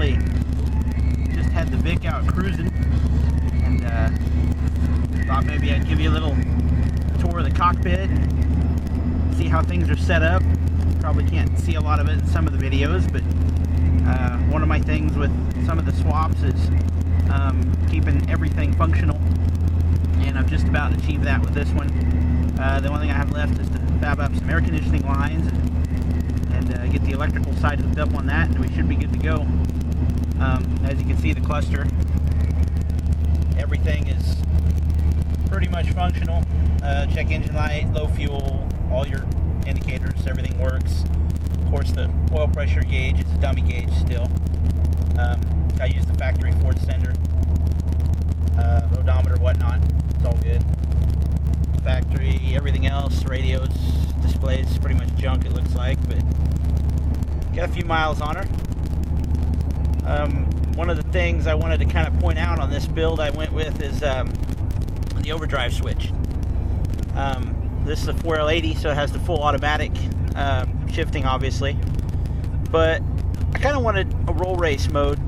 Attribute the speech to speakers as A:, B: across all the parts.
A: actually just had the Vic out cruising, and thought maybe I'd give you a little tour of the cockpit and see how things are set up. Probably can't see a lot of it in some of the videos, but one of my things with some of the swaps is keeping everything functional, and I've just about achieved that with this one. The only thing I have left is to fab up some air conditioning lines and get the electrical side hooked up on that, and we should be good to go. As you can see, the cluster, everything is pretty much functional. Check engine light, low fuel, all your indicators, everything works. Of course, the oil pressure gauge is a dummy gauge still. I use the factory Ford sender, odometer, whatnot. It's all good. Factory, everything else, radios, displays, pretty much junk it looks like, but got a few miles on her. One of the things I wanted to kind of point out on this build I went with is the overdrive switch. This is a 4L80, so it has the full automatic shifting, obviously, but I kind of wanted a roll race mode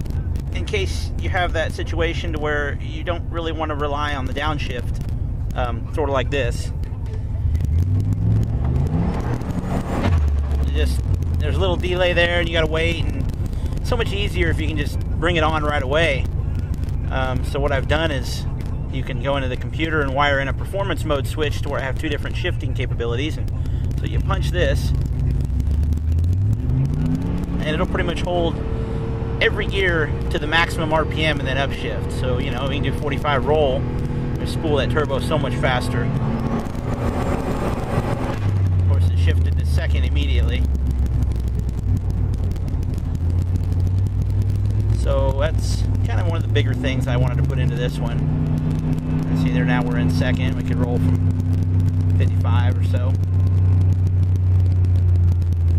A: in case you have that situation to where you don't really want to rely on the downshift, sort of like this. There's a little delay there, and you got to wait, and it's so much easier if you can just bring it on right away. So what I've done is you can go into the computer and wire in a performance mode switch to where I have two different shifting capabilities, and so you punch this and it'll pretty much hold every gear to the maximum RPM and then upshift. So, you know, we can do 45 roll and spool that turbo so much faster. Of course, it shifted to second immediately. So that's kind of one of the bigger things I wanted to put into this one. See there, now we're in second. We could roll from 55 or so.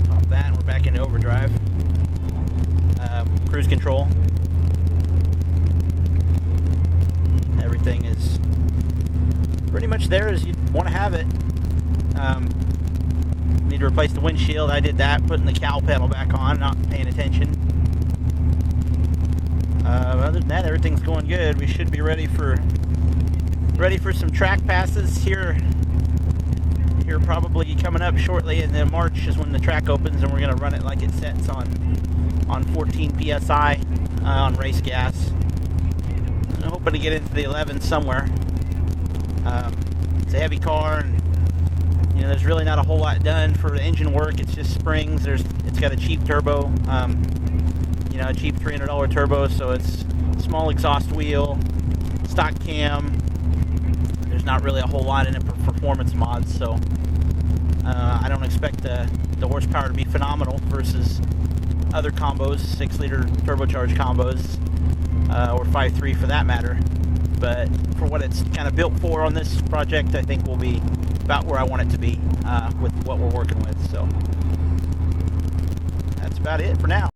A: Pop that and we're back into overdrive. Cruise control. Everything is pretty much there as you want to have it. Need to replace the windshield. I did that, putting the cowl pedal back on, not paying attention. Other than that, everything's going good. We should be ready for some track passes here probably coming up shortly, and then March is when the track opens, and we're going to run it like it sets on 14 psi on race gas. I'm hoping to get into the 11 somewhere. It's a heavy car, and you know, there's really not a whole lot done for the engine work. It's just springs. It's got a cheap turbo, you know, a cheap $300 turbo, so it's small exhaust wheel, stock cam. There's not really a whole lot in it for performance mods, so I don't expect the horsepower to be phenomenal versus other combos, 6-liter turbocharged combos, or 5.3 for that matter. But for what it's kind of built for on this project, I think we'll be about where I want it to be with what we're working with. So that's about it for now.